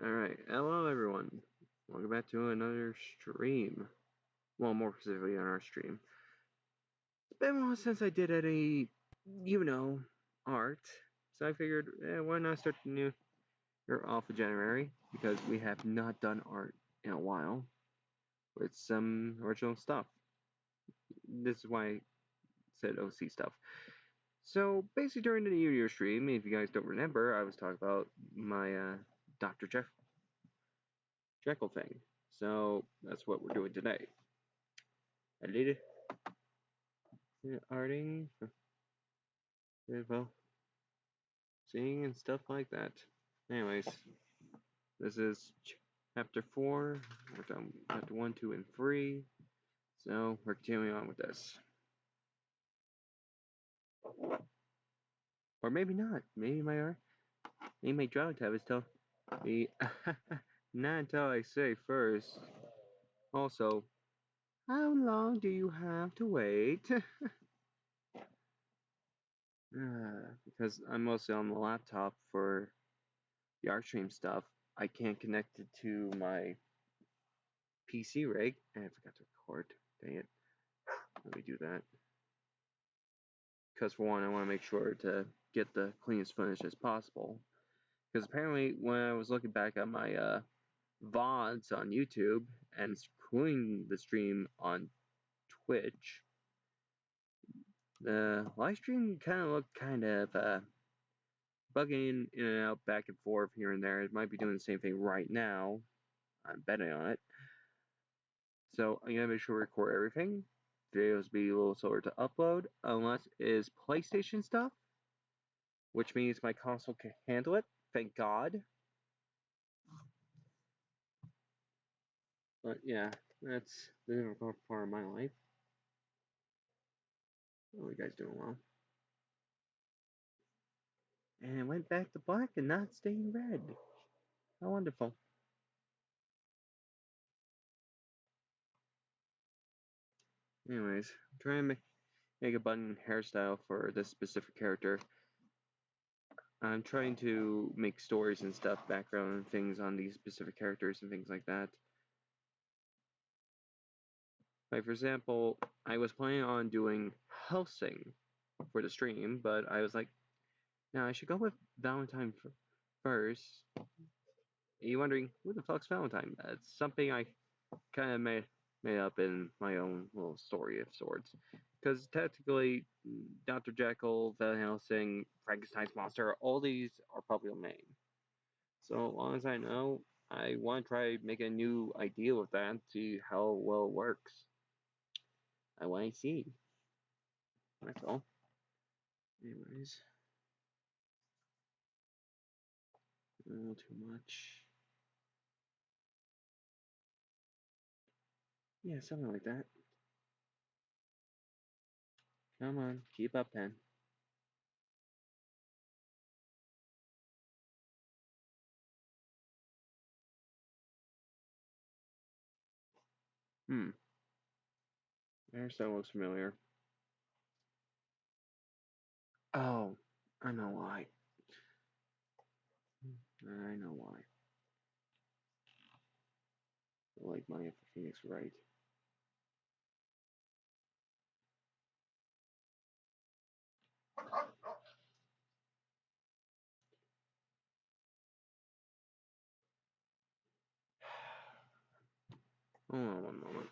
Alright, hello everyone. Welcome back to another stream. Well, more specifically on our stream. It's been a while since I did any, you know, art. So I figured, why not start the new year off of January? Because we have not done art in a while with some original stuff. This is why I said OC stuff. So basically during the New Year stream, if you guys don't remember, I was talking about my Dr. Jekyll thing. So that's what we're doing today. I did it. Arting, well, seeing and stuff like that. Anyways, this is chapter 4. We're done chapter 1, 2, and 3. So we're continuing on with this. Or maybe not. Maybe my drawing tab is telling me not until I say first. Also, how long do you have to wait? Because I'm mostly on the laptop for the ArtStream stuff. I can't connect it to my PC rig, and I forgot to record. Dang it. Let me do that. Because for one, I want to make sure to get the cleanest finish as possible. Because apparently, when I was looking back at my VODs on YouTube and screwing the stream on Twitch, the live stream kind of looked kind of bugging in and out, back and forth here and there. It might be doing the same thing right now. I'm betting on it. So I'm gonna make sure to record everything. Videos be a little slower to upload, unless it's PlayStation stuff, which means my console can handle it. Thank God. But yeah, that's the difficult part of my life. Oh, you guys doing well? And it went back to black and not staying red. How wonderful. Anyways, I'm trying to make a button hairstyle for this specific character. I'm trying to make stories and stuff, background and things on these specific characters and things like that. Like, for example, I was planning on doing Helsing for the stream, but I was like, no, I should go with Valentine first. Are you wondering, who the fuck's Valentine? It's something I kind of made up in my own little story of sorts. Because technically, Dr. Jekyll, Van Helsing, Frankenstein's monster, all these are public domain. So as long as I know, I want to try making a new idea with that, see how well it works. I want to see. That's all. Anyways, a little too much. Yeah, something like that. Come on, keep up, pen. Hmm. Hairstyle looks familiar. Oh, I know why. I know why. I like money for Phoenix Wright. Hold on one moment.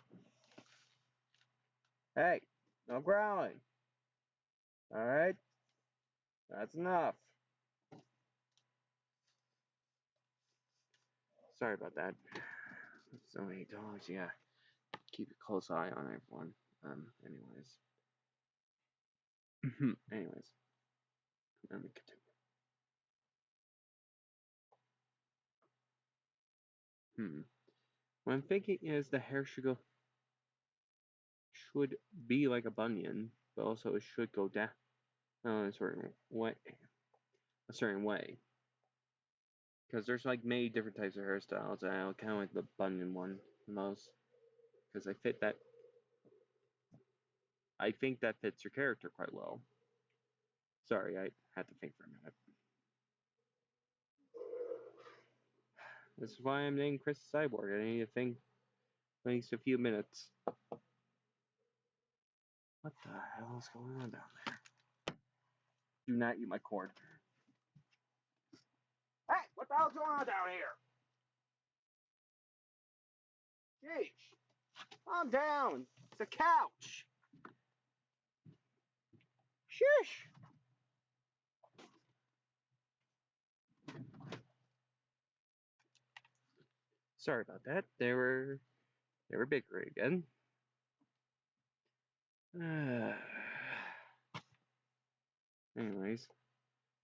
Hey, no growling. Alright? That's enough. Sorry about that. So many dogs, yeah. Keep a close eye on everyone. Anyways. Anyways. Let me continue. What I'm thinking is the hair should be like a bunion, but also it should go down in a certain way. A certain way. Because there's like many different types of hairstyles, and I kind of like the bunion one most. Because I think that fits your character quite well. Sorry, I had to think for a minute. This is why I'm named Chris Cyborg. I need to think at least a few minutes. What the hell is going on down there? Do not eat my cord. Hey, what the hell's going on down here? Jeez. Calm down. It's a couch. Shush. Sorry about that. They were bigger again. Anyways,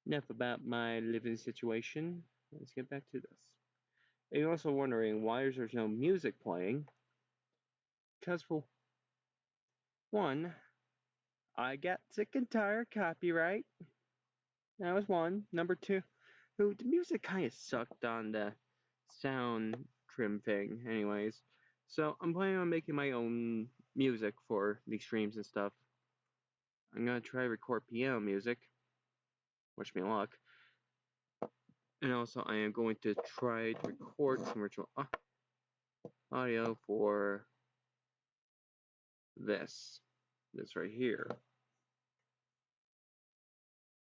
enough about my living situation. Let's get back to this. And you're also wondering why there's no music playing. Because for one, I got sick and tired copyright. That was one. Number two, the music kind of sucked on the sound trim thing. Anyways, so I'm planning on making my own music for the streams and stuff. I'm gonna try to record piano music. Wish me luck. And also, I am going to try to record some virtual audio for this right here.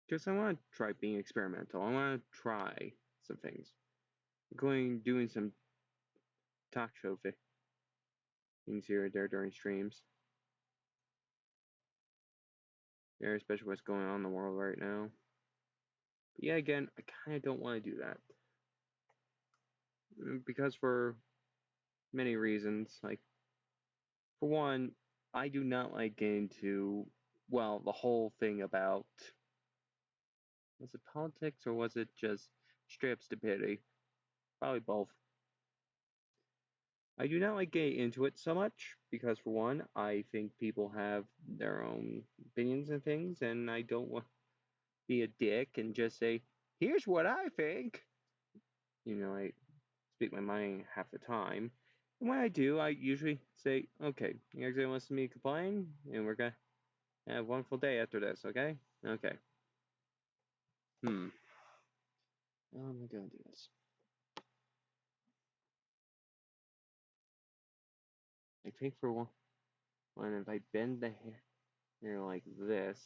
Because I want to try being experimental. I want to try some things, including doing some talk show things here and there during streams. Yeah, especially what's going on in the world right now. But yeah, again, I kind of don't want to do that. Because for many reasons. Like, for one, I do not like getting into, well, the whole thing about, was it politics or was it just straight up stupidity? Probably both. I do not like getting into it so much because, for one, I think people have their own opinions and things, and I don't want to be a dick and just say, here's what I think. I speak my mind half the time. And when I do, I usually say, okay, you guys gonna listen to me complain, and we're gonna have a wonderful day after this, okay? Okay. How am I gonna do this? I think for one, if I bend the hair like this,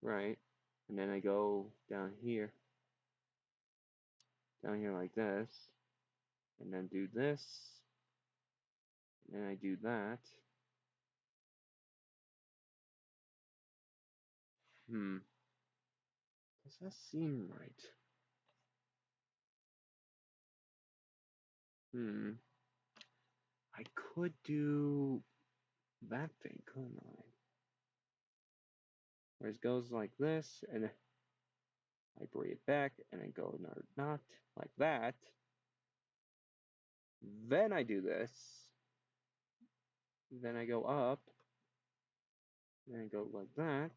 right, and then I go down here like this, and then do this, and then I do that. Does that seem right? I could do that thing, couldn't I? Where it goes like this, and I bring it back, and I go another knot like that. Then I do this. Then I go up. Then I go like that.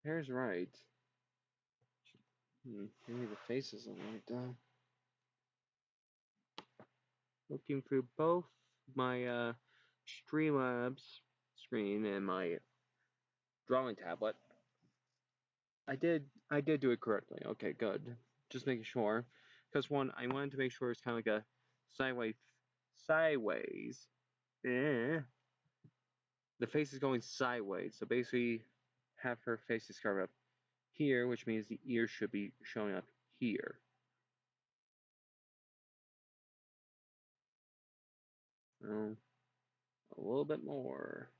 Hair's right. Maybe the face isn't right though. Looking through both my Streamlabs screen and my drawing tablet, I did do it correctly. Okay, good. Just making sure, because one, I wanted to make sure it's kind of like a sideways. Eh. The face is going sideways, so basically, half her face is covered up here, which means the ears should be showing up here. A little bit more.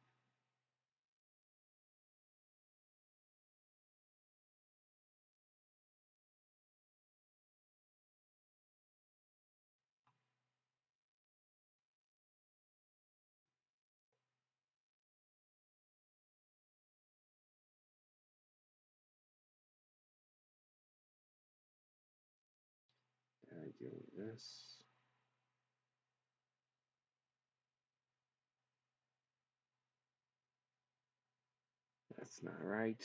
I do this. That's not right.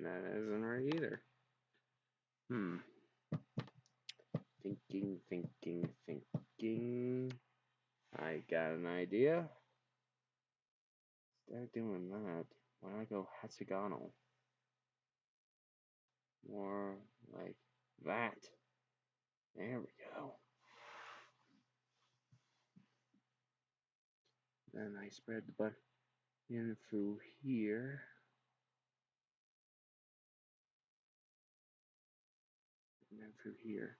That isn't right either. Thinking. I got an idea. Instead of doing that, why don't I go hexagonal? More like that. There we go. Then I spread the button through here. And then through here.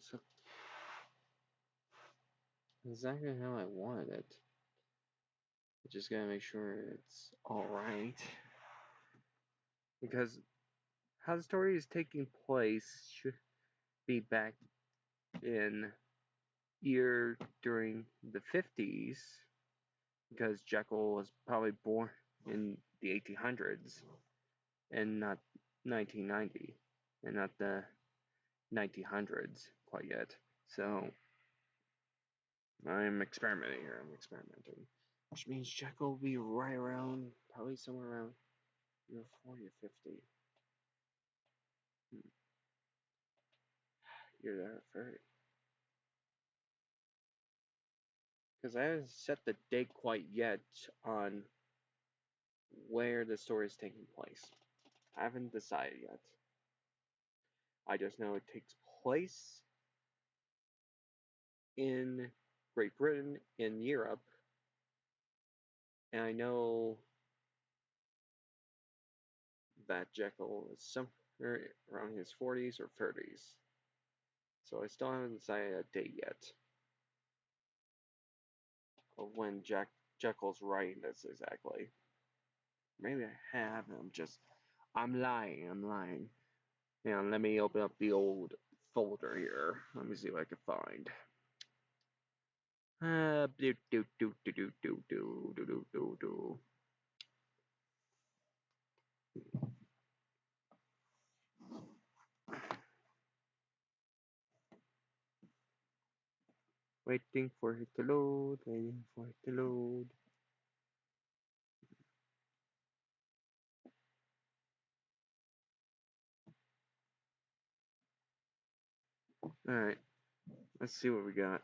So exactly how I wanted it. I just gotta make sure it's alright. Because how the story is taking place should be back in year during the 50s. Because Jekyll was probably born in the 1800s and not 1990 and not the 1900s quite yet. So I'm experimenting here. Which means Jekyll will be right around, probably somewhere around year 40 or 50. You're there for because I haven't set the date quite yet on where the story is taking place. I haven't decided yet. I just know it takes place in Great Britain, in Europe, and I know that Jekyll is somewhere around his 40s or 30s. So I still haven't decided a date yet of when Jekyll's writing this exactly. Maybe I have, I'm lying. And let me open up the old folder here. Let me see what I can find. Do do do do do do do do do do. Waiting for it to load. Waiting for it to load. All right. Let's see what we got.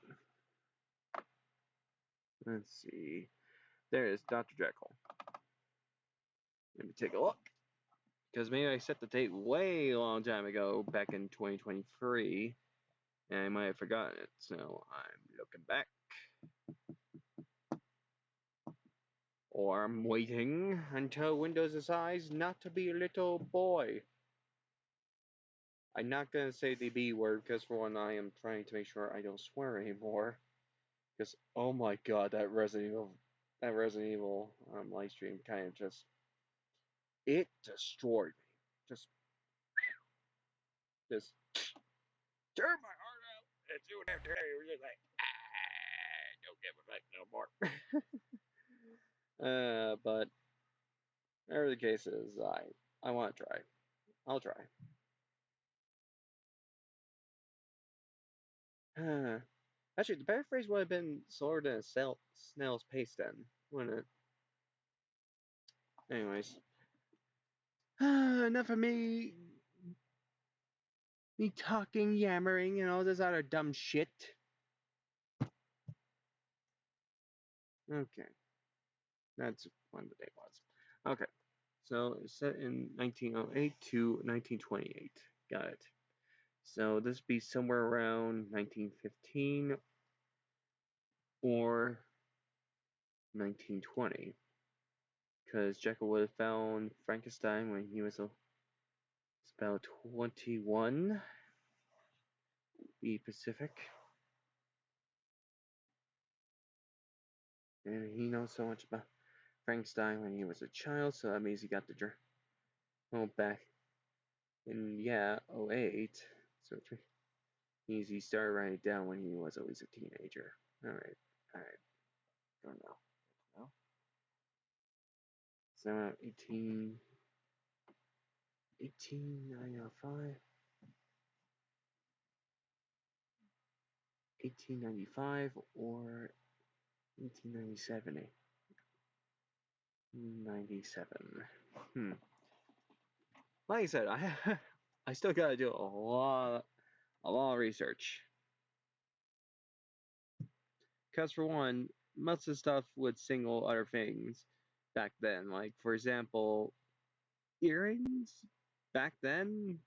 Let's see. There is Dr. Jekyll. Let me take a look. Because maybe I set the date way a long time ago, back in 2023, and I might have forgotten it. So I'm looking back. Or I'm waiting until Windows decides not to be a little boy. I'm not gonna say the B word because for one, I am trying to make sure I don't swear anymore. Because oh my god, that Resident Evil live stream kind of just it destroyed me. Just tear my heart out. And you would have to just like don't give a fuck no more. But whatever the case is, I want to try. I'll try. Actually, the paraphrase would have been slower than a snail's pace then, wouldn't it? Anyways, enough of me talking, yammering, and all this other dumb shit. Okay, that's when the day was. Okay, so it's set in 1908 to 1928. Got it. So this be somewhere around 1915 or 1920. Because Jekyll would have found Frankenstein when he was about 21. Be Pacific. And he knows so much about Frankenstein when he was a child, so that means he got the journal back in, yeah, '08. So it means he started writing it down when he was at least a teenager. Alright. Don't know. So 1895, 1895 or 1897. 97. Like I said, I still gotta do a lot of research. Because for one, most of the stuff would single other things back then. Like for example, earrings back then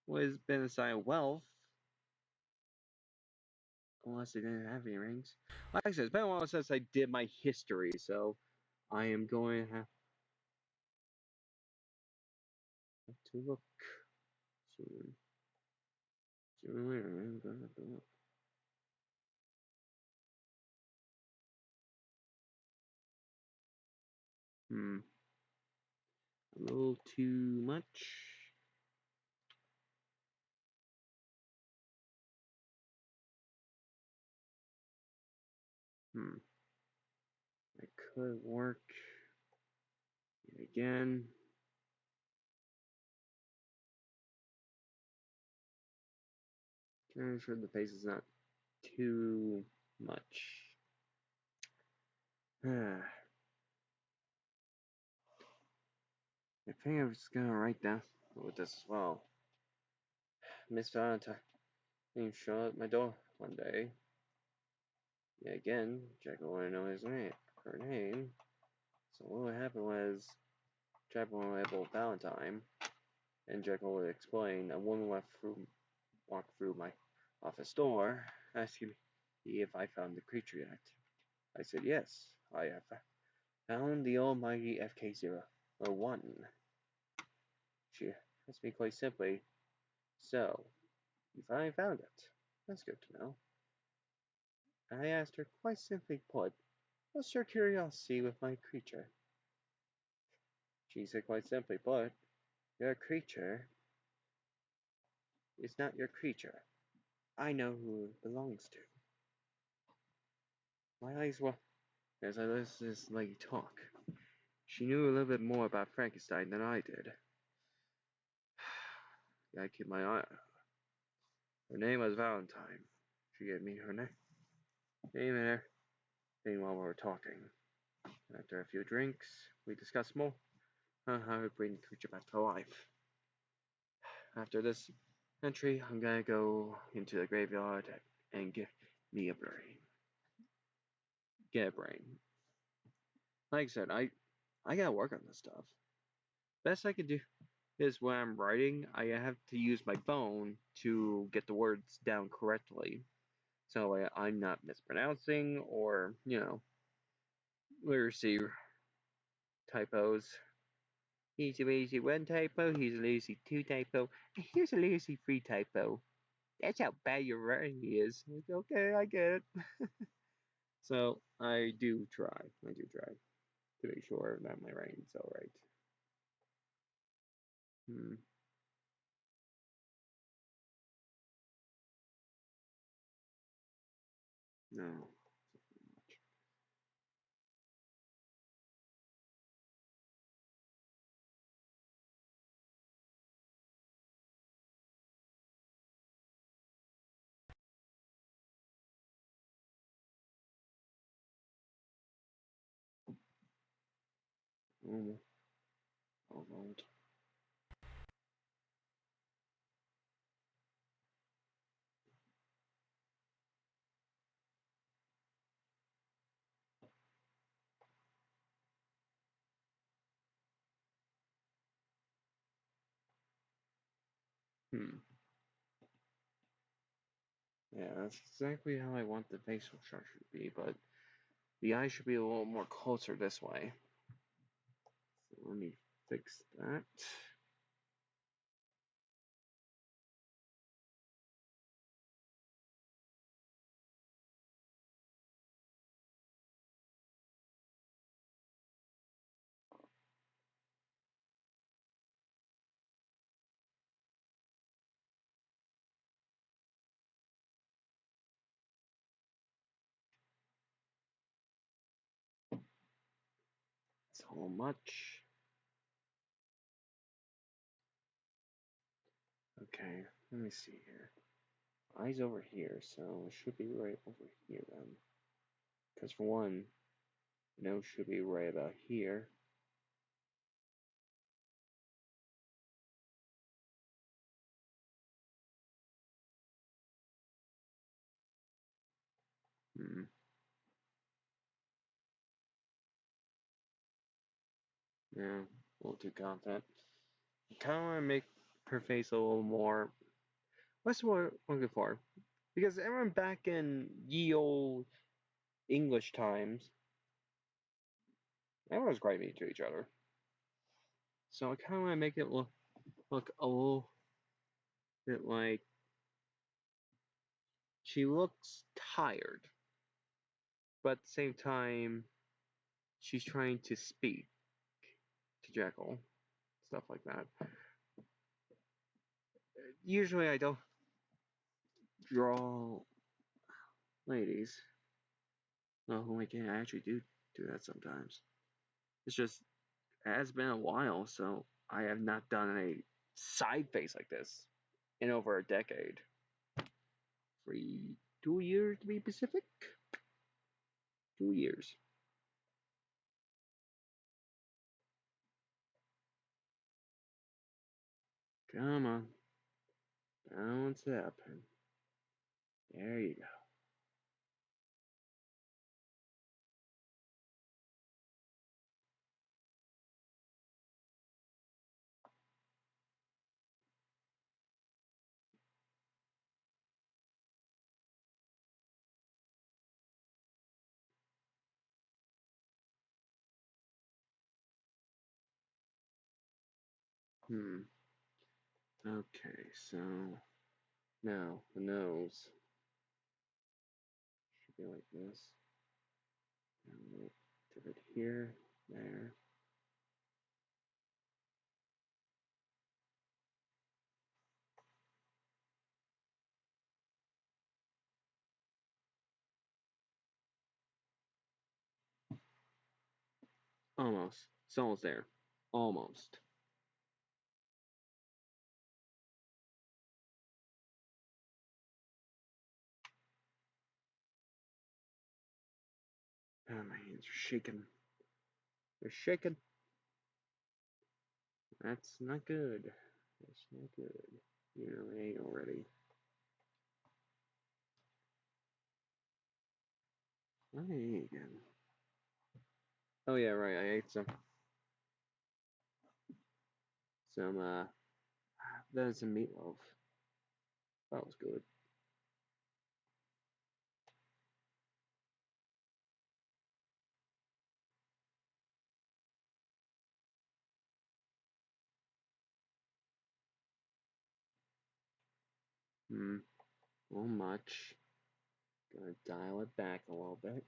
was been a sign of wealth, unless they didn't have earrings. Like I said, it's been a while since I did my history, so I am going to have to look soon. Sooner or later, I'm gonna have to look. A little too much. It could work again. I'm sure the pace is not too much. I think I'm just gonna write down with this as well. Miss Valentine showed at my door one day. Yeah, again, Jack wanted to know her name. So what happened was, Jack wanted to label Valentine, and Jekyll would explain. A woman walked through my office door, asking me if I found the creature yet. I said yes, I have found the almighty FK-001. She asked me quite simply, so, you finally found it. That's good to know. I asked her quite simply put, what's your curiosity with my creature? She said quite simply put, your creature is not your creature. I know who it belongs to. My eyes were as I listened to this lady talk. She knew a little bit more about Frankenstein than I did. I keep my eye. Her name was Valentine. She gave me her name and everything while we were talking. After a few drinks, we discussed more on how to bring the creature back to life. After this entry, I'm gonna go into the graveyard and get me a brain. Get a brain. Like I said, I gotta work on this stuff. Best I can do is when I'm writing, I have to use my phone to get the words down correctly. So I'm not mispronouncing or, literacy typos. He's a lazy 1 typo, he's a lazy 2 typo, and here's a lazy 3 typo. That's how bad your writing is. Like, okay, I get it. So I do try. To make sure that my writing's alright. No. Almost. Almost. Yeah, that's exactly how I want the facial structure to be, but the eye should be a little more closer this way. So let me fix that. So much. Okay, let me see here. Eyes over here, so it should be right over here then. Because for one, nose should be right about here. Hmm. Yeah, a little too confident. Kind of want to make her face a little more. What's what I'm looking for? Because everyone back in ye old English times, everyone was quite mean to each other. So I kind of want to make it look a little bit like she looks tired, but at the same time, she's trying to speak to Jekyll, stuff like that. Usually, I don't draw ladies. Oh, I can actually do that sometimes. It's just it has been a while, so I have not done a side face like this in over a decade. 2 years to be specific. 2 years. Come on, balance it up. There you go. Okay, so now the nose should be like this. And we'll do it here, there. Almost. It's almost there. Almost. Oh, my hands are shaking. They're shaking. That's not good. That's not good. You know, it ain't already. What did I eat again? Oh yeah, right. I ate some that's some meatloaf. That was good. Hmm. A little much. Gonna dial it back a little bit.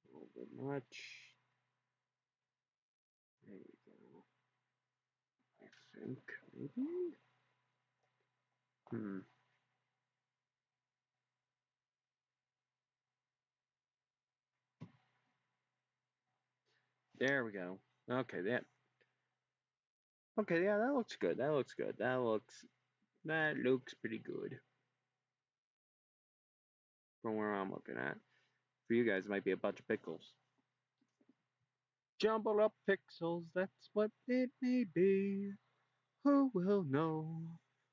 A little bit much. There you go. I think maybe. Hmm. There we go. Okay, that. Okay, yeah, that looks good. That looks good. That looks pretty good from where I'm looking at. For you guys, it might be a bunch of pickles. Jumbled up pixels, that's what it may be. Who will know?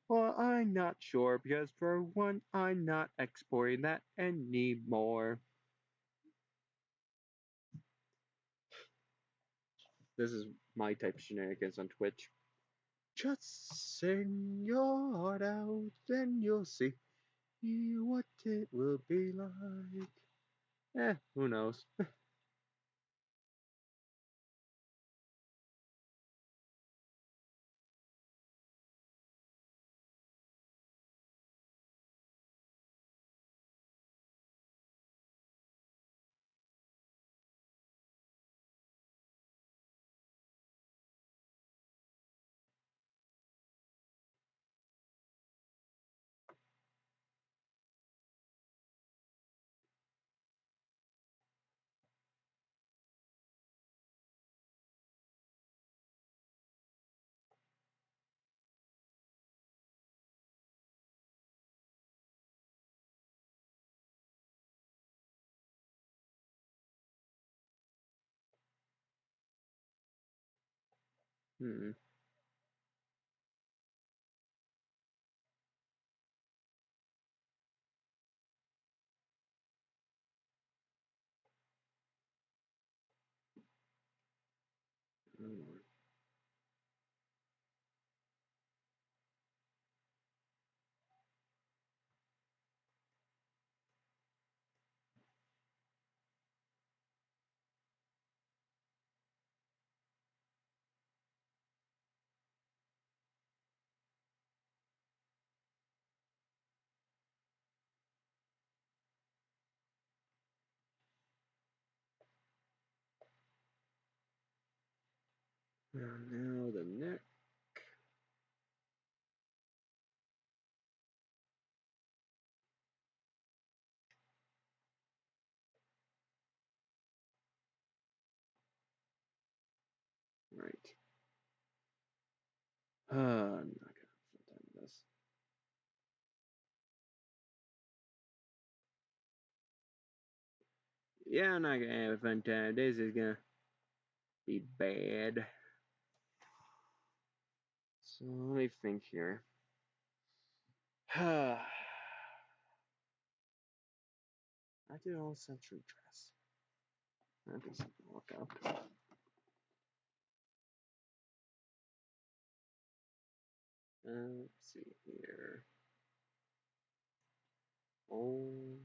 Well, I'm not sure because for one, I'm not exporting that anymore. This is my type of shenanigans on Twitch. Just sing your heart out, then you'll see what it will be like. Who knows? Hmm. Hmm. Now the neck. Right. I'm not gonna have fun time with this. Yeah, I'm not gonna have a fun time. This is gonna be bad. So let me think here. I did all century dress. That doesn't work out. Let's see here. Old.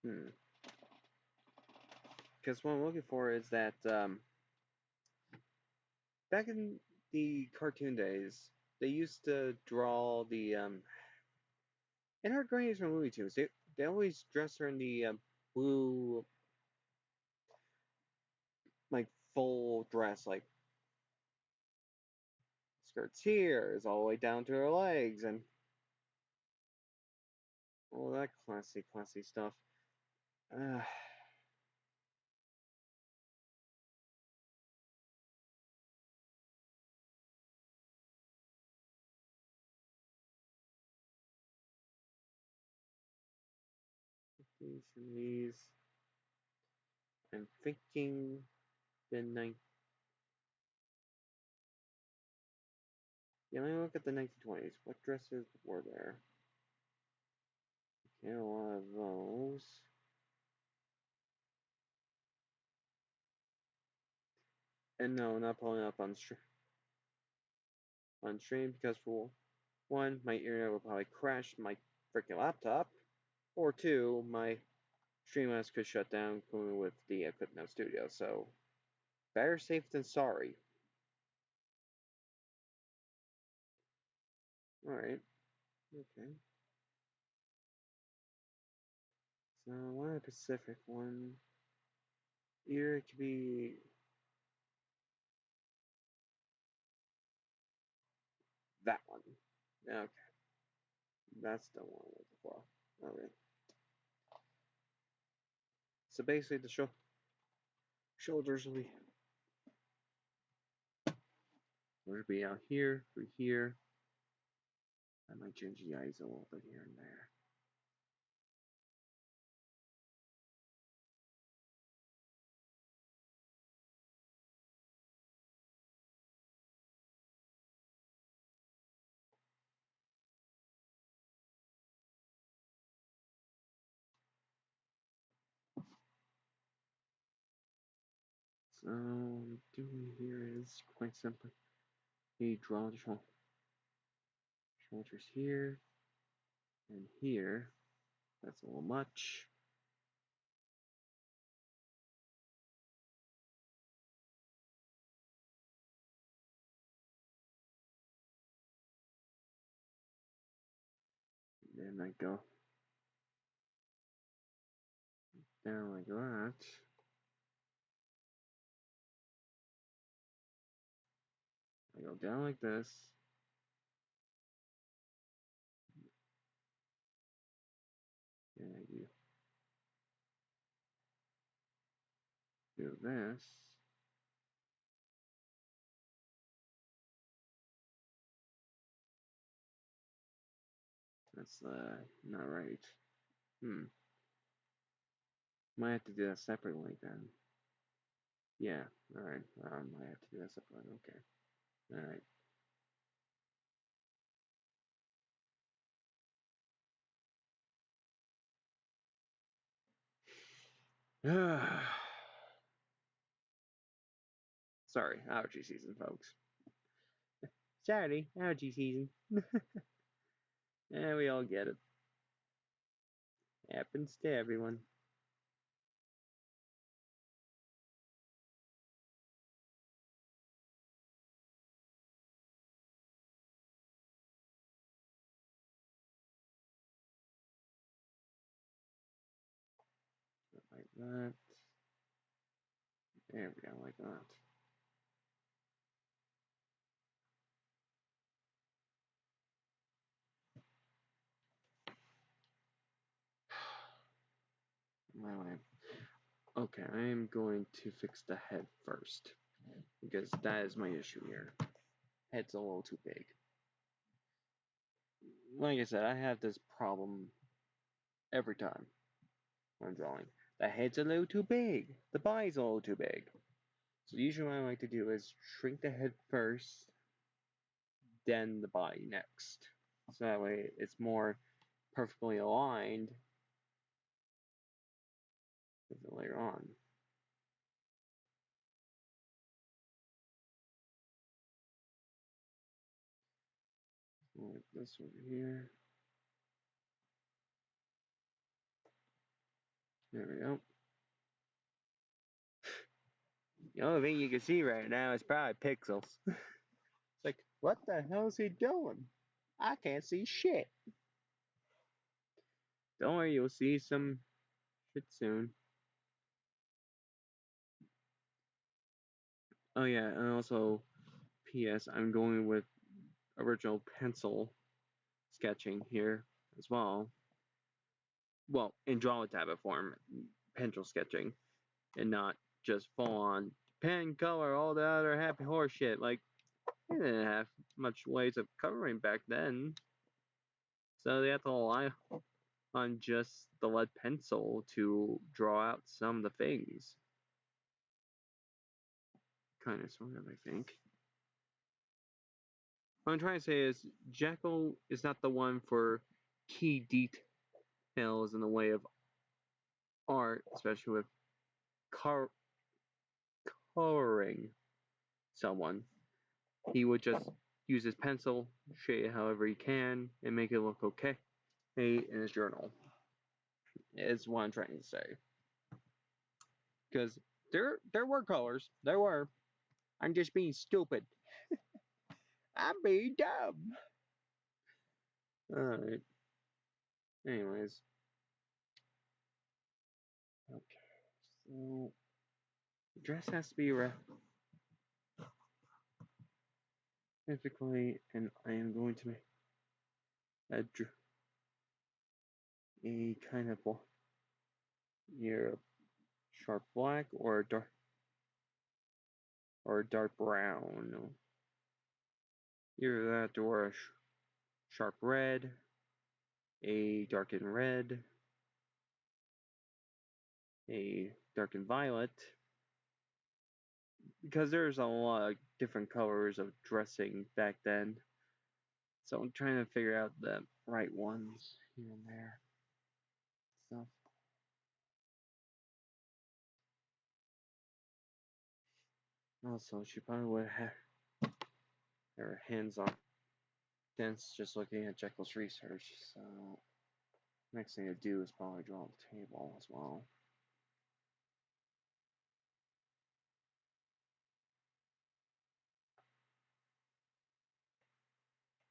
Hmm. Because what I'm looking for is that back in the cartoon days, they used to draw the in her grannies from Looney Tunes. They always dress her in the blue like full dress, like skirts here is all the way down to her legs and all that classy stuff. Uh, these. I'm thinking the nine. Yeah, let me look at the 1920s. What dresses were there? Okay, a lot of those. And no, not pulling up on stream because for one, my internet will probably crash my freaking laptop, or two, my StreamOS could shut down with the Equipno Studio. So better safe than sorry. All right. Okay. So one Pacific one. Either it could be that one. Okay, that's the one with the claw. Okay. So basically, the shoulders will be out here, through here. I might change the eyes a little bit here and there. So what I'm doing here is quite simply, you draw the shoulders here and here. That's a little much. Then I go down like that. I go down like this. And I do this. That's not right. Might have to do that separately then. Yeah, alright. Might have to do that separately. Okay. Alright. Sorry, allergy season, folks. Saturday, allergy season. Yeah, we all get it. Happens to everyone. Like that. There we go, like that. My life. Okay, I am going to fix the head first. Because that is my issue here. Head's a little too big. Like I said, I have this problem every time I'm drawing. The head's a little too big. The body's a little too big. So usually what I like to do is shrink the head first, then the body next. So that way it's more perfectly aligned later on. Like this over here. There we go. The only thing you can see right now is probably pixels. It's like, what the hell is he doing? I can't see shit. Don't worry, you'll see some shit soon. Oh yeah, and also, P.S. I'm going with original pencil sketching here as well. Well, in draw tablet form, pencil sketching, and not just full on pen, color, all the other happy horse shit. Like, they didn't have much ways of coloring back then. So they have to rely on just the lead pencil to draw out some of the things. Kind of, sort of, I think. What I'm trying to say is, Jekyll is not the one for key details in the way of art, especially with coloring someone. He would just use his pencil, shade it however he can, and make it look okay in his journal. Is what I'm trying to say. Because there were colors. There were. I'm just being stupid. I'm being dumb. Alright. Anyways. Okay. So the dress has to be specifically, and I am going to make a kind of either sharp black or dark brown. Either that or a sharp red, a darkened red, a darkened violet, because there's a lot of different colors of dressing back then. So I'm trying to figure out the right ones here and there. Stuff. Also, she probably would have her hands on dense just looking at Jekyll's research. So next thing to do is probably draw the table as well.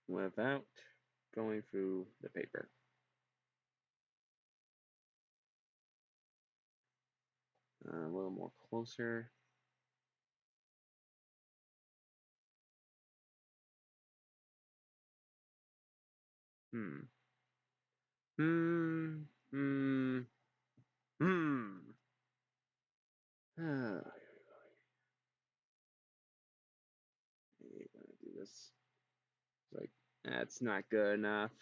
Without going through the paper. A little more closer. Hmm. Hmm. Hmm. Hmm. I'm gonna do this. It's like, that's not good enough.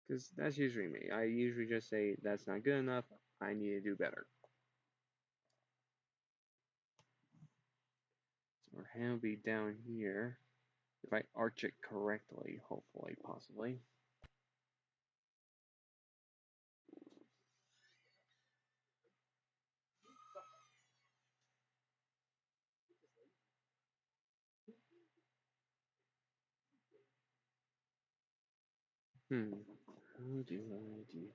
Because that's usually me. I usually just say, that's not good enough, I need to do better. So our hand will be down here. If I arch it correctly, hopefully, possibly. How do I do?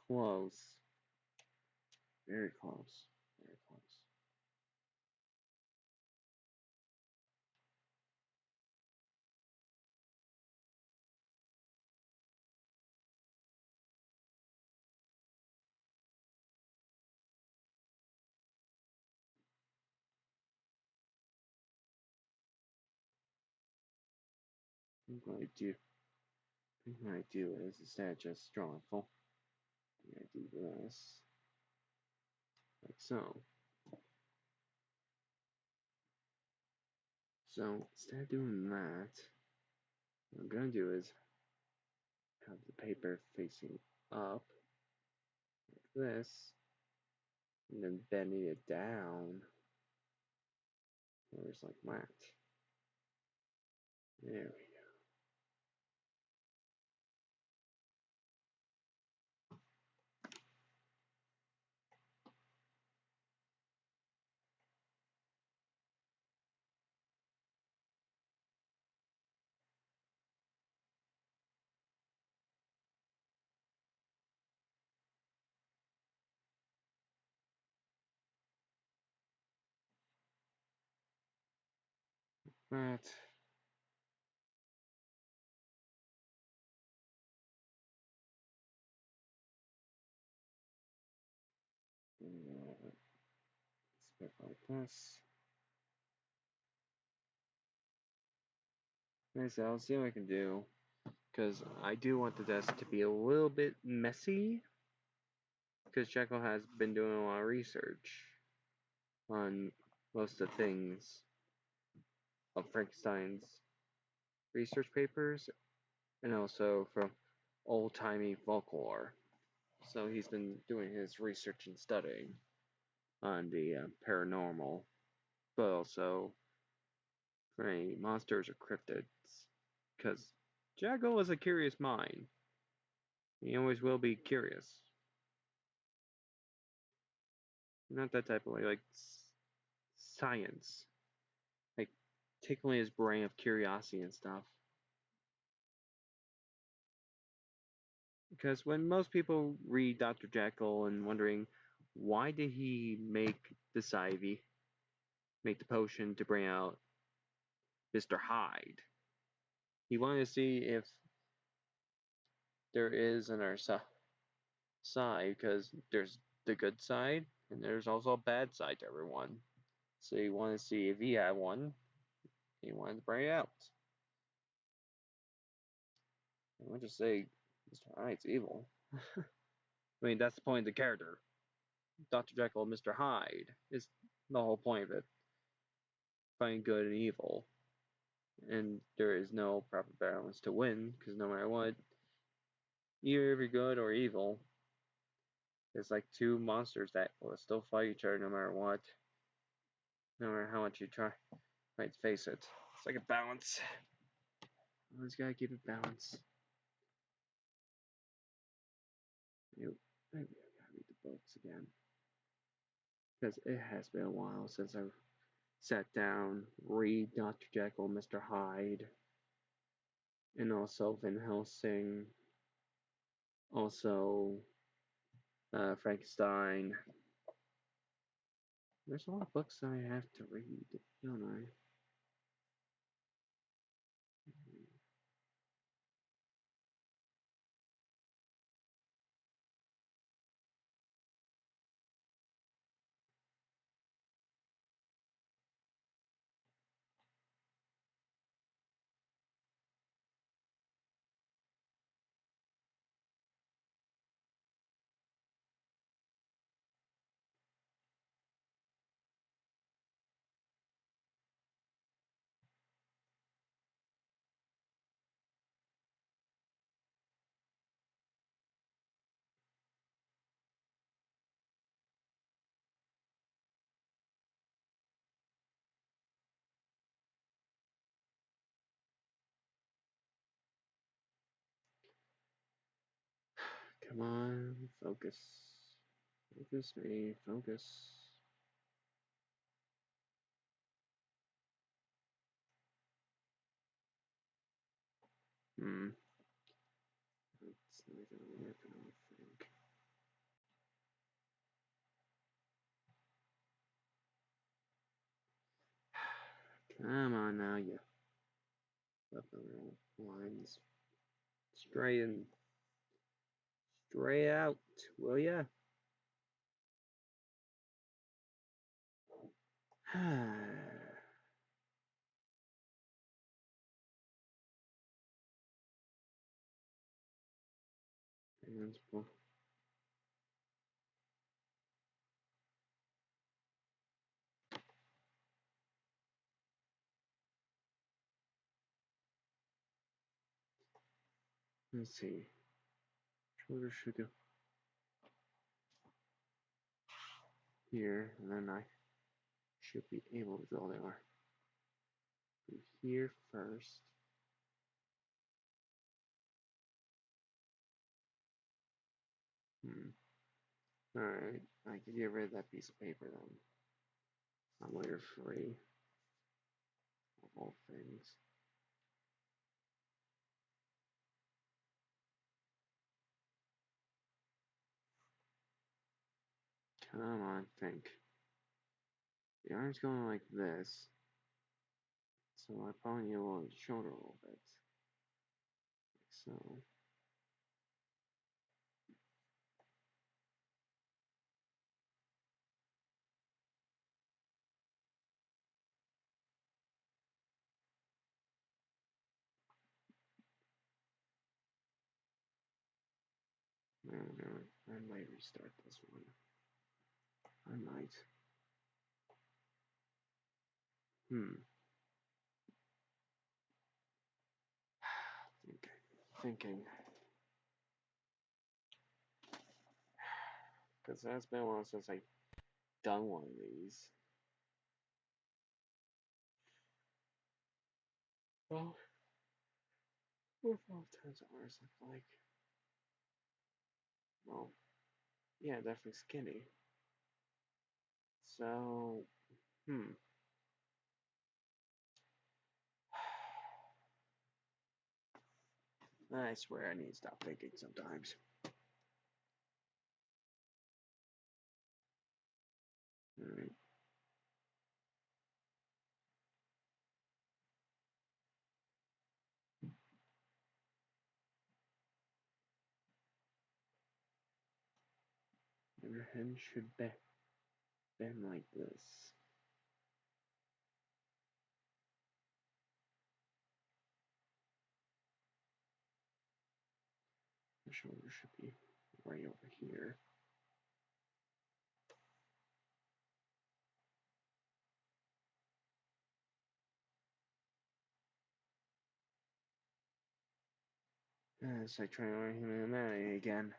Close. Very close. Very close. What I do, what I do is instead of just drawing full, I do this like so. So instead of doing that, what I'm gonna do is have the paper facing up like this, and then bending it down, where it's like that. There we go. That. Split like this. Okay, so I'll see what I can do. Because I do want the desk to be a little bit messy. Because Jekyll has been doing a lot of research on most of the things of Frankenstein's research papers and also from old-timey folklore. So he's been doing his research and studying on the paranormal, but also for any monsters or cryptids. Because Jekyll is a curious mind. He always will be curious. Not that type of way, like science. Like tickling his brain of curiosity and stuff. Because when most people read Dr. Jekyll and wondering why did he make this ivy, make the potion to bring out Mr. Hyde, he wanted to see if there is an other side, because there's the good side and there's also a bad side to everyone. So he wanted to see if he had one. He wanted to bring it out. I would just say Mr. Hyde's evil. I mean, that's the point of the character. Dr. Jekyll and Mr. Hyde is the whole point of it. Finding good and evil. And there is no proper balance to win, because no matter what, either if you're good or evil, it's like two monsters that will still fight each other no matter what. No matter how much you try. Let's face it. It's like a balance. Always gotta keep it balanced. Maybe I gotta read the books again. Because it has been a while since I've sat down, read Dr. Jekyll, Mr. Hyde, and also Van Helsing, also Frankenstein. There's a lot of books I have to read, don't I? Come on, focus. Focus me, focus. It's not gonna work, I don't think. Come on now, you left the lines. Straight out, will ya? Hands full. Let's see. Shoulder should go here, and then I should be able to go there. Go here first. Alright, I can get rid of that piece of paper then. I'm later free of all things. Come on, think. The arm's going like this, so I probably need to lower the shoulder a little bit. Like so. I might restart this one. I might. Thinking. Because that's been a while since I've done one of these. Well, 4 or 5 times hours look like. Well, yeah, definitely skinny. So, I swear I need to stop thinking sometimes. Alright. Your head should bend like this. The shoulder should be right over here. It's like trying to learn human anatomy again.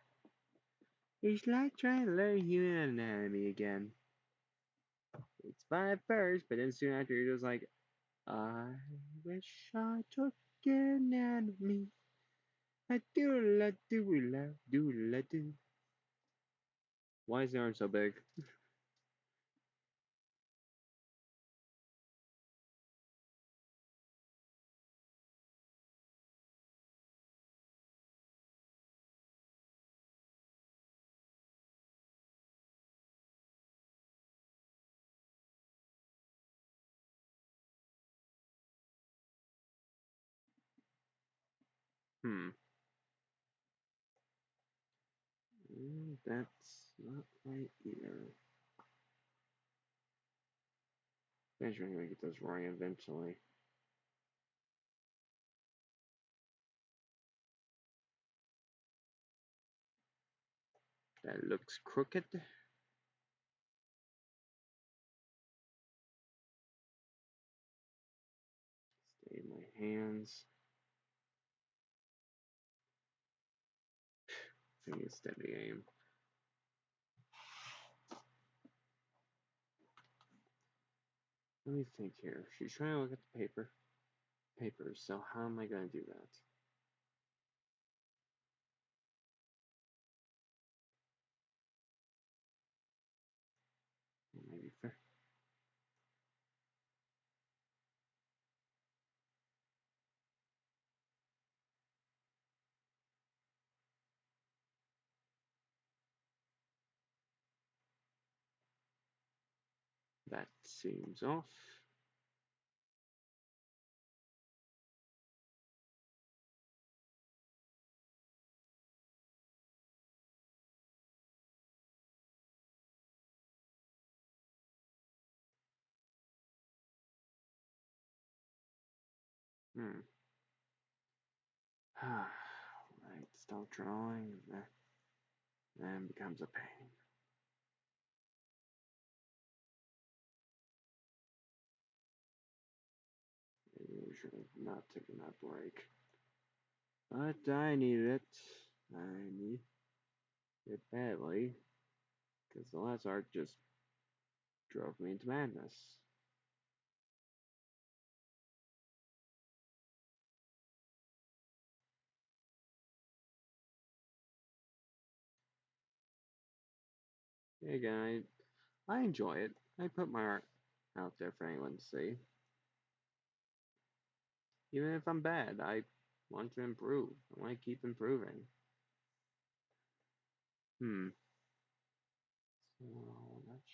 It's like trying to learn human anatomy again. It's fine first, but then soon after you're just like, I wish I took anatomy. I do la do la do. Why is the arm so big? That's not right either. Eventually, I'm gonna get this right eventually. That looks crooked. Stay in my hands. I think it's steady aim. Let me think here. She's trying to look at the papers, so how am I gonna do that? That seems off. Hmm. Right, stop drawing, then becomes a pain. Maybe we should have not taken that break. But I needed it. I need it badly. Because the last arc just drove me into madness. Hey guys, I enjoy it. I put my art out there for anyone to see. Even if I'm bad, I want to improve. I want to keep improving. Hmm. So let's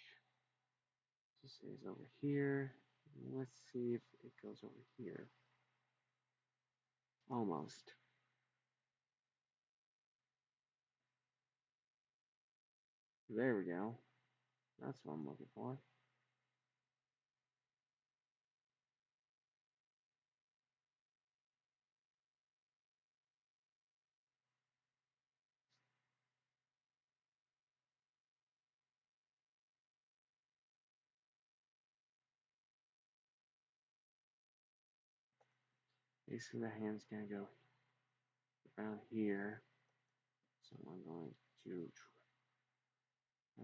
just say it's over here. Let's see if it goes over here. Almost. There we go. That's what I'm looking for. Basically, the hand's gonna go around here. So I'm going to try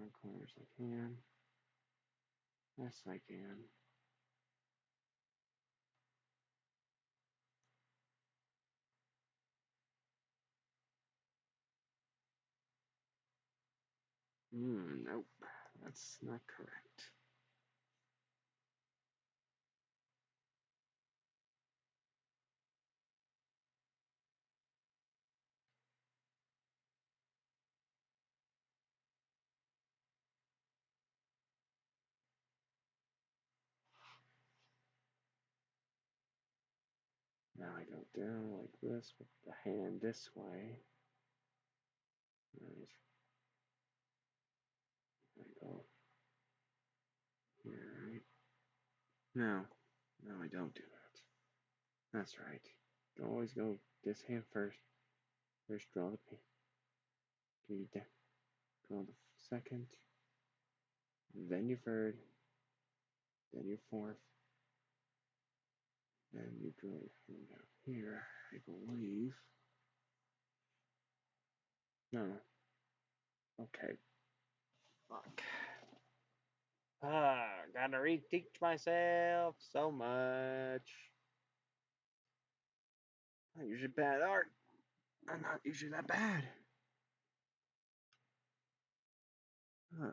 as corners I can. Yes, I can. Nope. That's not correct. Now I go down like this with the hand this way. Right. I go here, right? No. No, I don't do that. That's right. You always go this hand first. First draw the paint. Draw the second. Then your third. Then your fourth. Then you draw your hand out here, I believe. No. Okay. Fuck. Gotta reteach myself so much. Not usually bad art. I'm not usually that bad. Huh.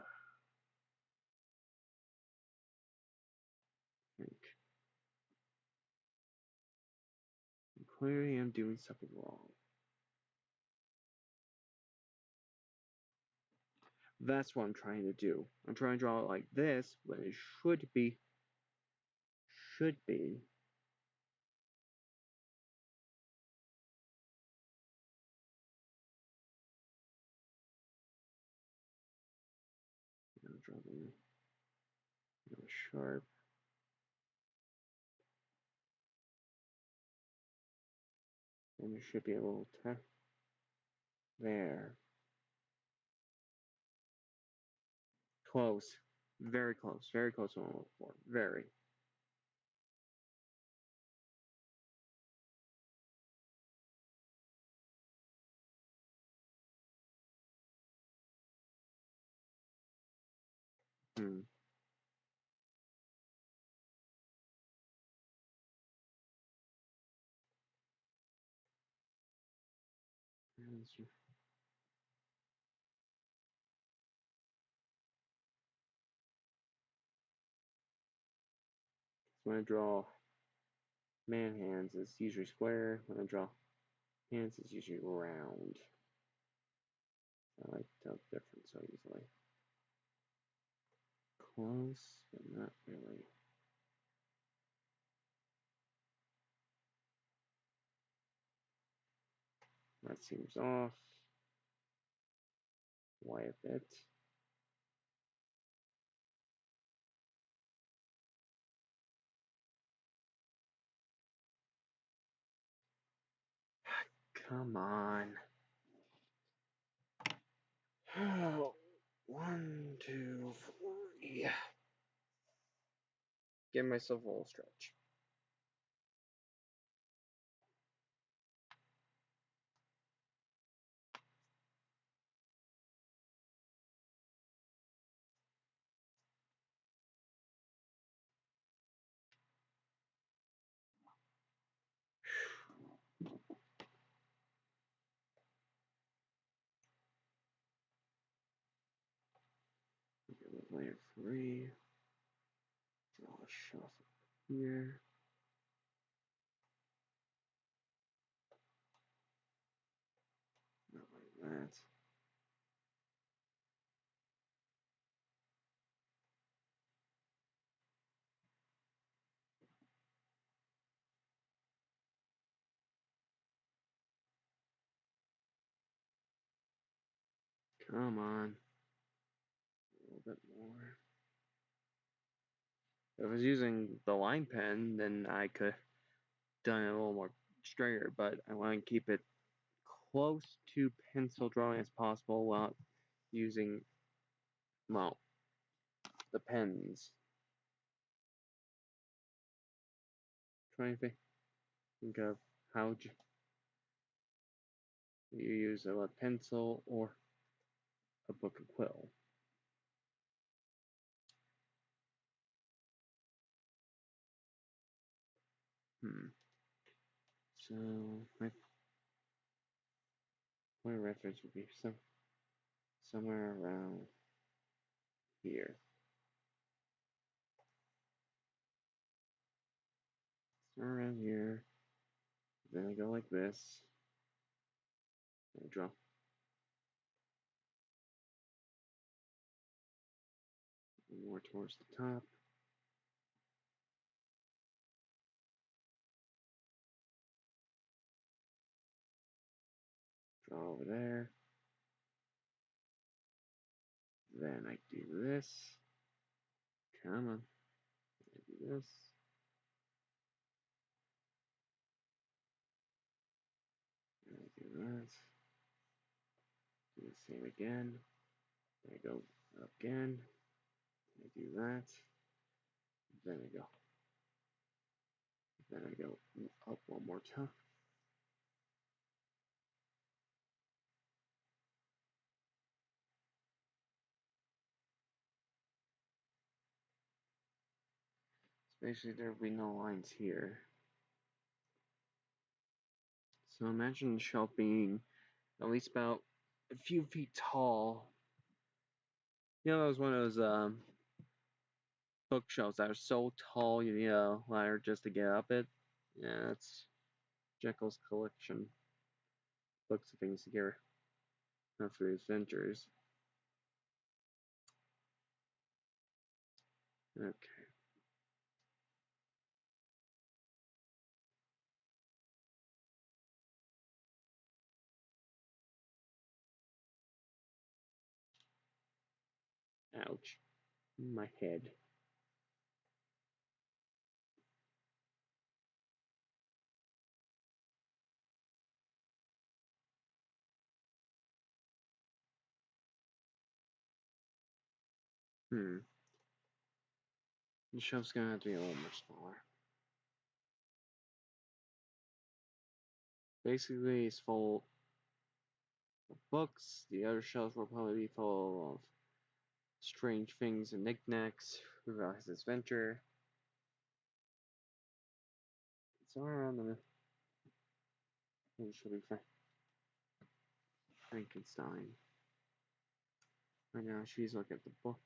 I think. Clearly I'm doing something wrong. That's what I'm trying to do. I'm trying to draw it like this, but it should be. I'm drawing sharp. And you should be able to. There. Close. Very close. Very close to what I'm looking for. Very. Hmm. So when I draw man hands, it's usually square. When I draw hands, it's usually round. I like to tell the difference so easily. close, but not really. That seems off. Why a bit? Come on. Oh, 1, 2, 3. Give myself a little stretch. Layer 3. Draw a shelf here. Not like that. Come on. A little bit more. If I was using the line pen, then I could have done it a little more straighter, but I want to keep it close to pencil drawing as possible while using, well, the pens. Trying to think of how you use a pencil or a book and quill. So my reference would be somewhere around here. Somewhere around here. Then I go like this. And I draw more towards the top. Draw over there. Then I do this. Come on. I do this. And I do that. Do the same again. I go up again. I do that. Then I go. Then I go up one more time. So basically, there will be no lines here. So imagine the shelf being at least about a few feet tall. You know, it was one of those bookshelves that are so tall you need a ladder just to get up it. Yeah, that's Jekyll's collection. Books and things to get for his adventures. Okay. Ouch. My head. The shelf's gonna have to be a little more smaller. Basically, it's full of books. The other shelves will probably be full of strange things and knickknacks throughout his adventure. Somewhere around the middle, it should be Frankenstein. Right now, she's looking at the books.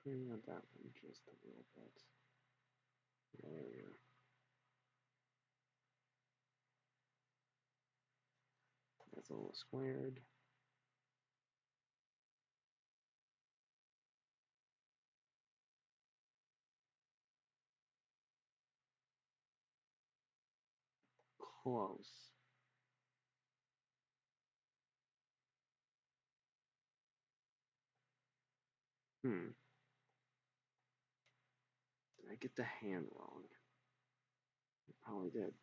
Bring out that one just a little bit. There. That's a little squared. Close. Did I get the hand wrong? I probably did.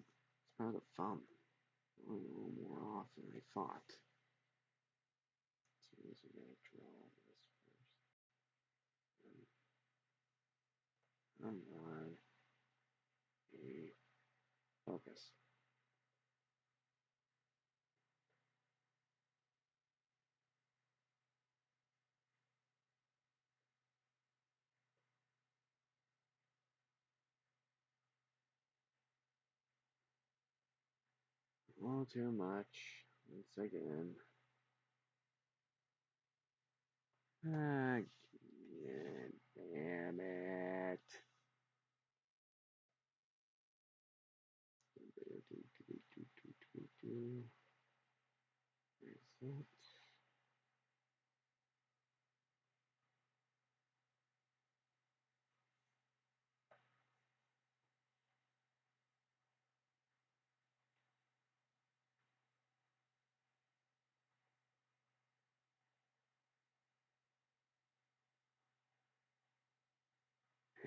It's probably the thumb. A little more off than I thought. So we gotta draw this first. Come on. Focus. A little too much. Once again. Ah, damn it. There's that.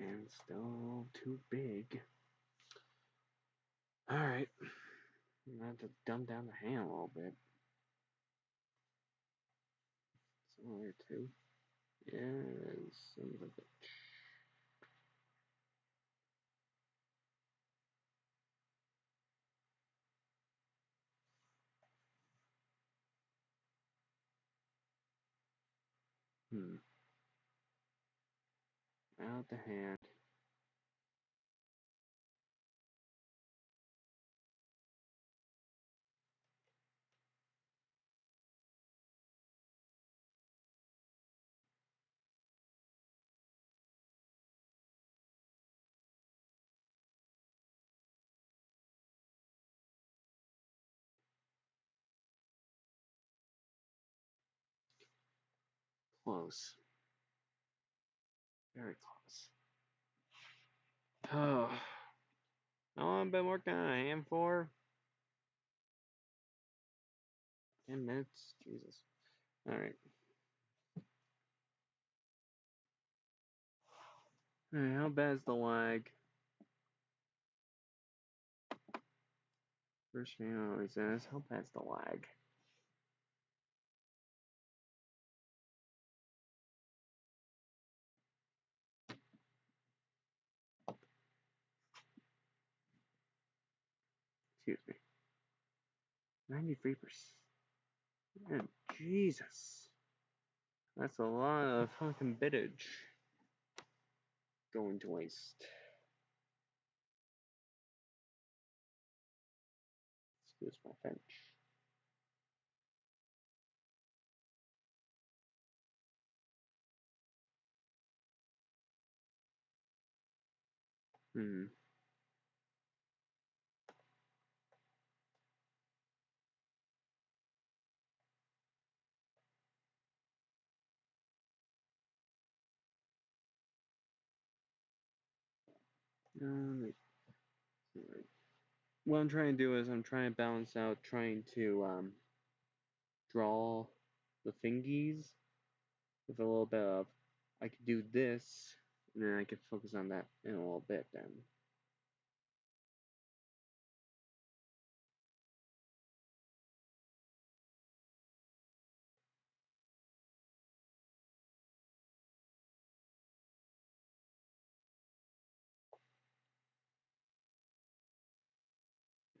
And still too big. Alright. I'm gonna have to dumb down the hand a little bit. Somewhere too. Yeah, son of a bitch. Out the hand. Close. Very close. Oh. How long have I been working on a hand for? 10 minutes? Jesus. Alright. Alright, how bad is the lag? First thing I always ask, how bad's the lag? Excuse me. 93%. Man, Jesus. That's a lot of fucking bitage going to waste. Excuse my French. What I'm trying to do is I'm trying to balance out trying to draw the fingies with a little bit of I could do this and then I could focus on that in a little bit then.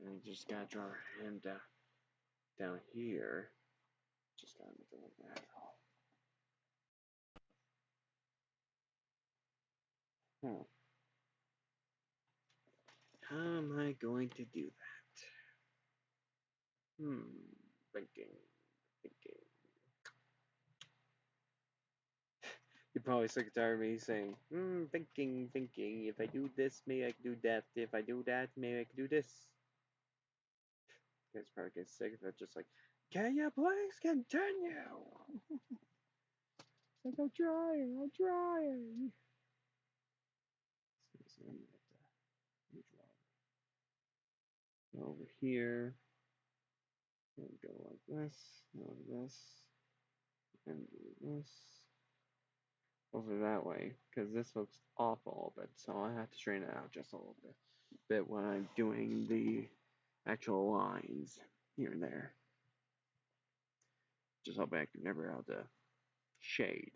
And I just gotta draw her hand down here. Just gotta make it look natural. Huh. How am I going to do that? Thinking. You're probably sick and tired of me saying, thinking. If I do this, maybe I can do that. If I do that, maybe I can do this. You guys probably get sick of it, just like, can you please continue? Like, I'm trying. So I'm gonna have to draw over here, and go like this, and do this. Over that way, because this looks off a little bit, so I have to straighten it out just a little bit when I'm doing the actual lines here and there. Just hope I can never have to shade.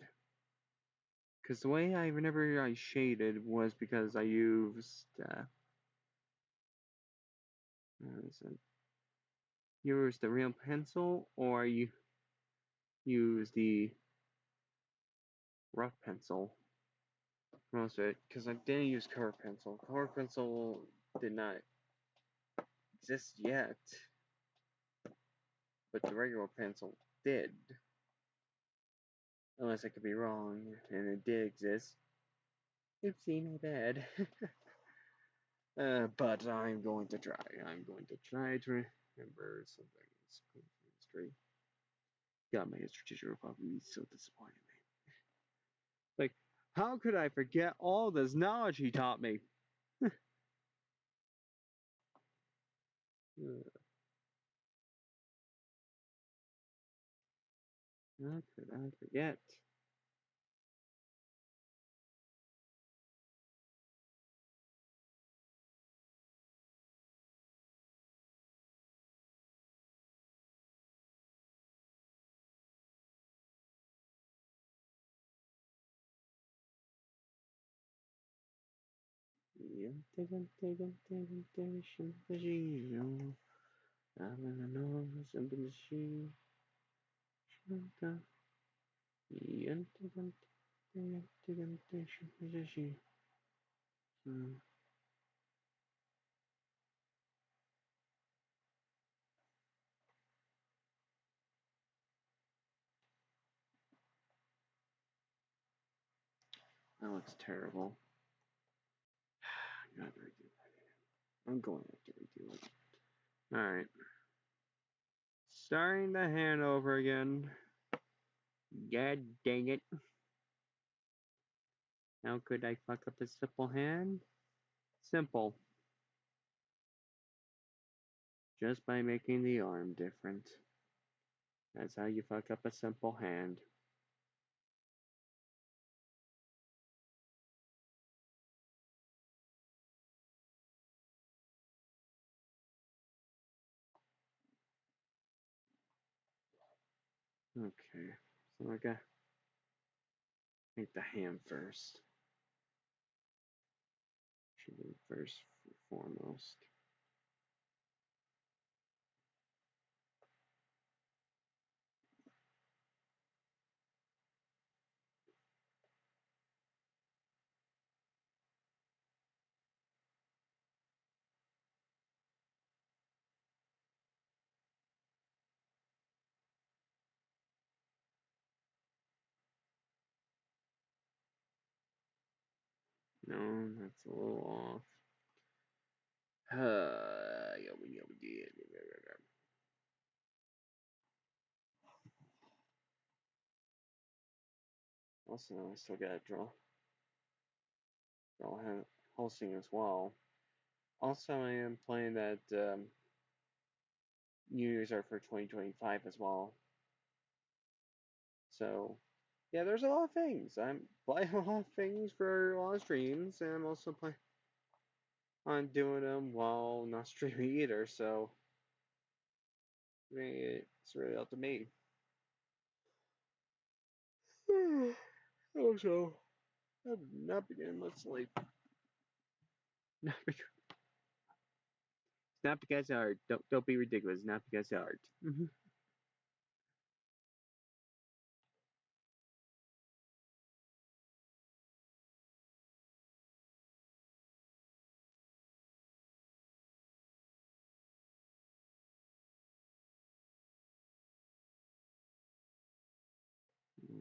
Because the way whenever I shaded was because I used, used the real pencil, or you use the rough pencil most of it, because I didn't use color pencil. Color pencil did not exist yet, but the regular pencil did. Unless I could be wrong, and it did exist. Oopsie, my bad. But I'm going to try. I'm going to try to remember something. History. God, my history teacher will probably be so disappointed in me. Like, how could I forget all this knowledge he taught me? How could I forget? That looks terrible. I gotta redo that. I'm going to have to redo it. Alright. Starting the hand over again. God dang it. How could I fuck up a simple hand? Simple. Just by making the arm different. That's how you fuck up a simple hand. Okay. So I gotta make the hand first. Should be first foremost. No, that's a little off. Yeah, we did. Also, I still gotta draw hosting as well. Also, I am playing that New Year's are for 2025 as well. So, yeah, there's a lot of things. I'm playing a lot of things for a lot of streams, and I'm also playing on doing them while not streaming either. So, I mean, it's really up to me. Also, I'm not beginning much sleep. Not because it's hard. Don't be ridiculous. Not because it's hard.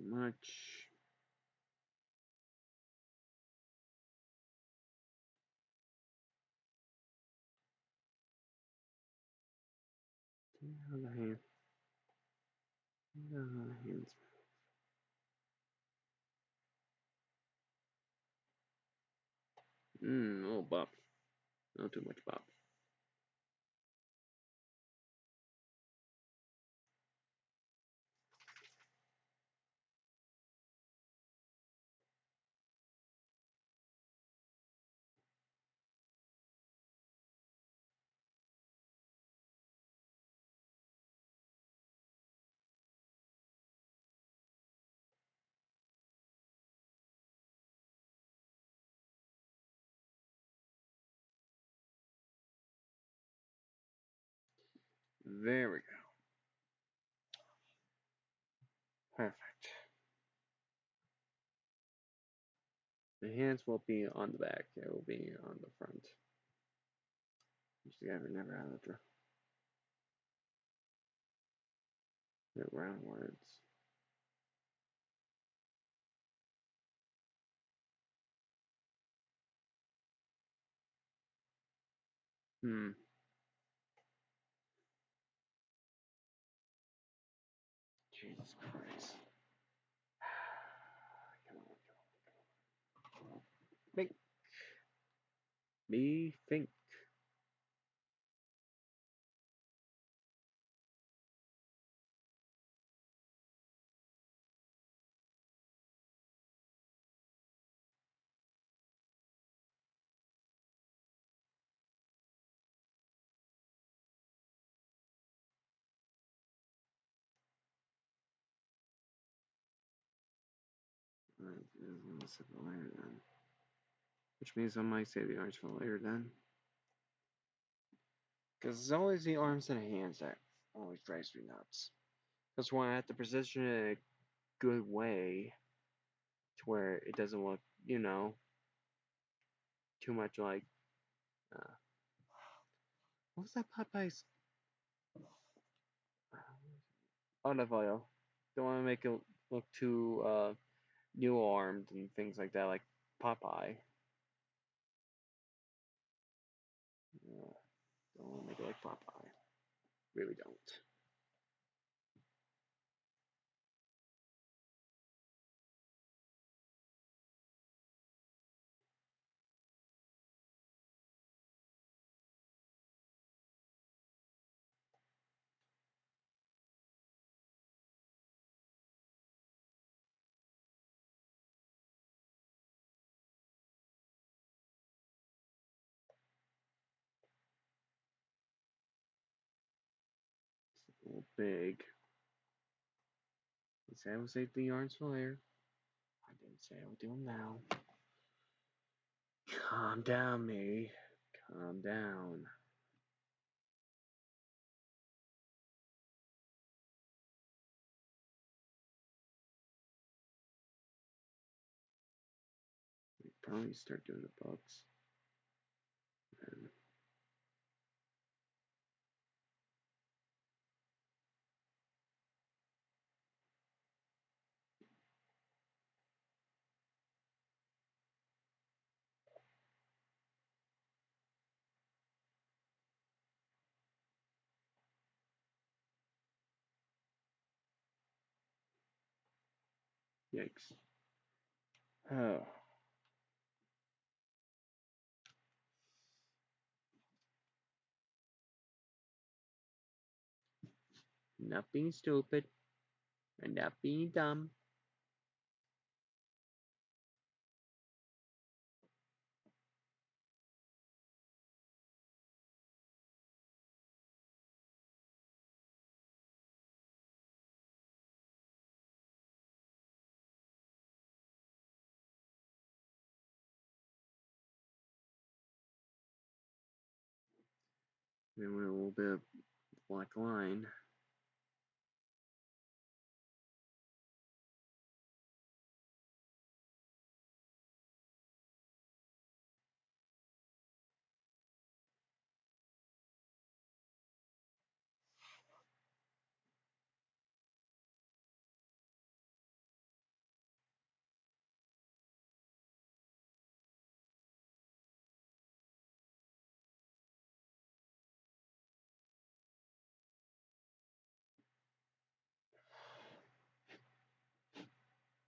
Much. The hand, hands. Oh, bop. Not too much bop. There we go. Perfect. The hands will be on the back. It will be on the front. Just never had it. The roundwards. Jesus Christ. Make me think. Which means I might say the arms for later then. Because it's always the arms and hands that always drives me nuts. That's why I have to position it in a good way to where it doesn't look, too much like. Uh, what was that Popeye's? Olive oil. Don't want to make it look too new armed and things like that, like Popeye. Don't want to make it like Popeye. Really don't. It's a little big. I said I would save the yarns for later. I didn't say I would do them now. Calm down, me. Calm down. We probably start doing the books. And yikes. Oh. Not being stupid and not being dumb. Then with a little bit of black line.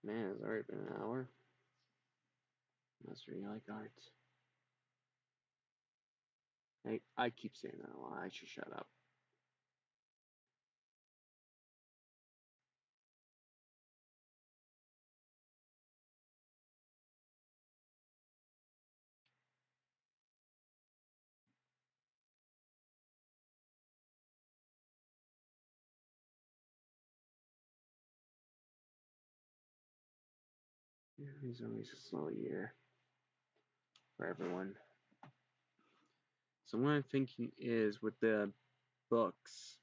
Man, it's already been an hour. Must really like art. I keep saying that a lot. I should shut up. Yeah, it's always a slow year for everyone. So what I'm thinking is with the books,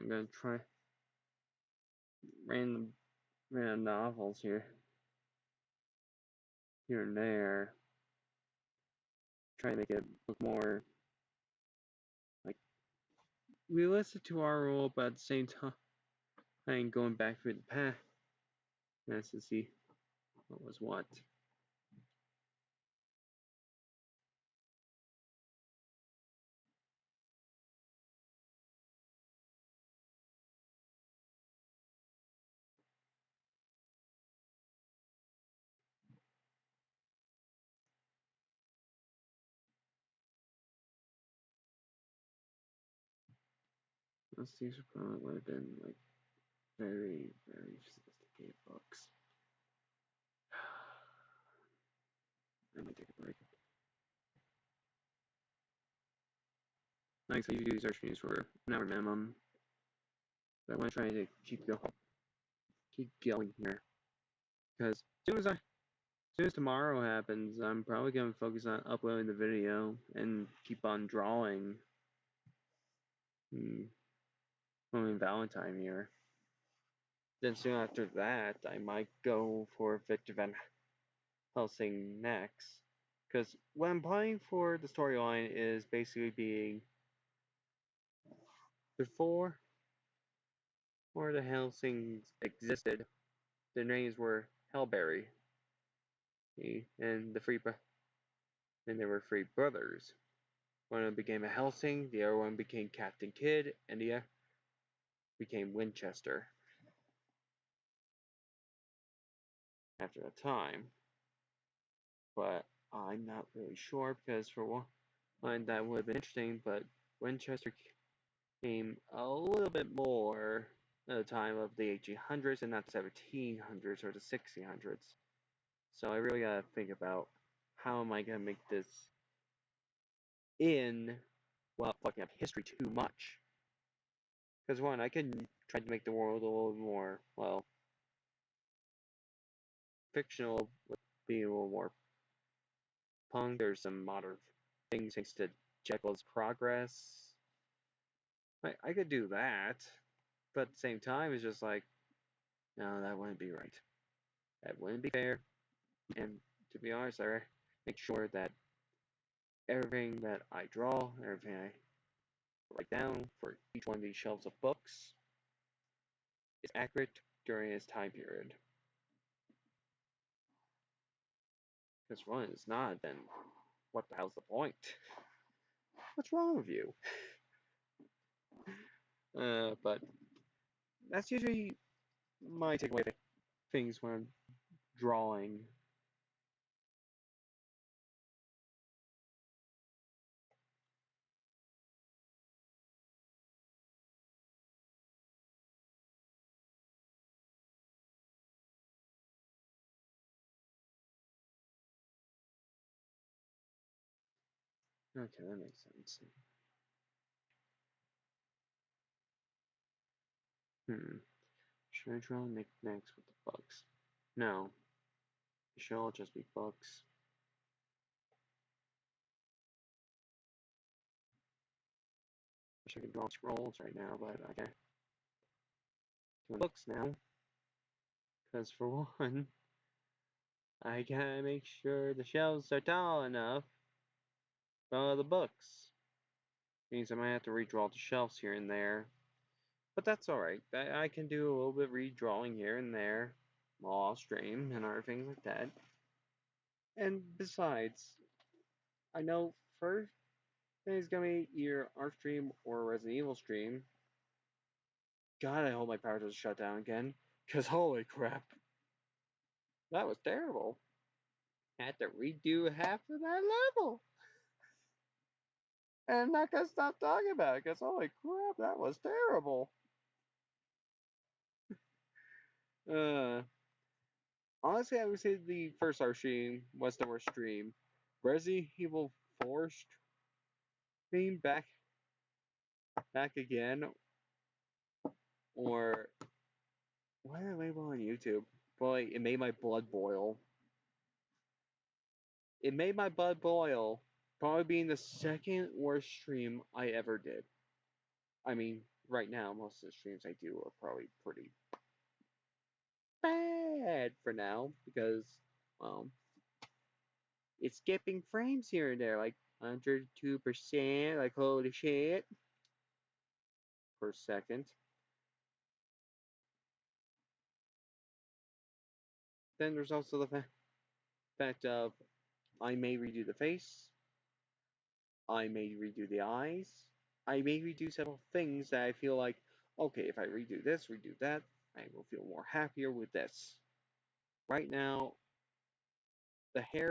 I'm gonna try random novels here and there. Try to make it look more like realistic to our world, but at the same time going back through the past to see what was what. These probably would have been like very, very sophisticated books. I might take a break. Like I usually use our streams for an hour minimum. But I want to try to keep going here. Because as soon as tomorrow happens, I'm probably gonna focus on uploading the video and keep on drawing. Only Valentine year. Then soon after that, I might go for Victor Van Helsing next. Because what I'm playing for the storyline is basically being before the Helsings existed, their names were Hellberry, and they were three brothers. One of them became a Helsing, the other one became Captain Kidd, and the other became Winchester. After a time, but I'm not really sure because for one, that would have been interesting, but Winchester came a little bit more at the time of the 1800s and not the 1700s or the 1600s. So I really gotta think about how am I gonna make this in without fucking up history too much. Because one, I can try to make the world a little more, well, fictional, with being a little more punk. There's some modern things thanks to Jekyll's progress. I could do that, but at the same time, it's just like, no, that wouldn't be right. That wouldn't be fair. And to be honest, I make sure that everything that I draw, everything I write down for each one of these shelves of books is accurate during its time period. Because one is not, then what the hell's the point? What's wrong with you? But that's usually my takeaway things when I'm drawing. Okay, that makes sense. Should I draw knickknacks with the bugs? No. It should all just be bugs. Wish I could draw scrolls right now, but I can't. Doing books now. Because for one, I gotta make sure the shelves are tall enough for all the books. Means I might have to redraw the shelves here and there. But that's alright. I can do a little bit of redrawing here and there while I'll stream and other things like that. And besides, I know first thing is gonna be either our stream or Resident Evil stream. God, I hope my power doesn't shut down again. Cause holy crap. That was terrible. Had to redo half of that level. And I'm not gonna stop talking about it because holy crap, that was terrible. Uh, Honestly, I would say the first art stream was the worst stream. Resident Evil 4 stream back again, or why did I label on YouTube? Boy, it made my blood boil. It made my blood boil. Probably being the second worst stream I ever did. I mean, right now, most of the streams I do are probably pretty bad for now because, well, it's skipping frames here and there, like 102%, like holy shit, per second. Then there's also the fact of I may redo the face, I may redo the eyes, I may redo several things that I feel like, okay, if I redo this, redo that, I will feel more happier with this. Right now, the hair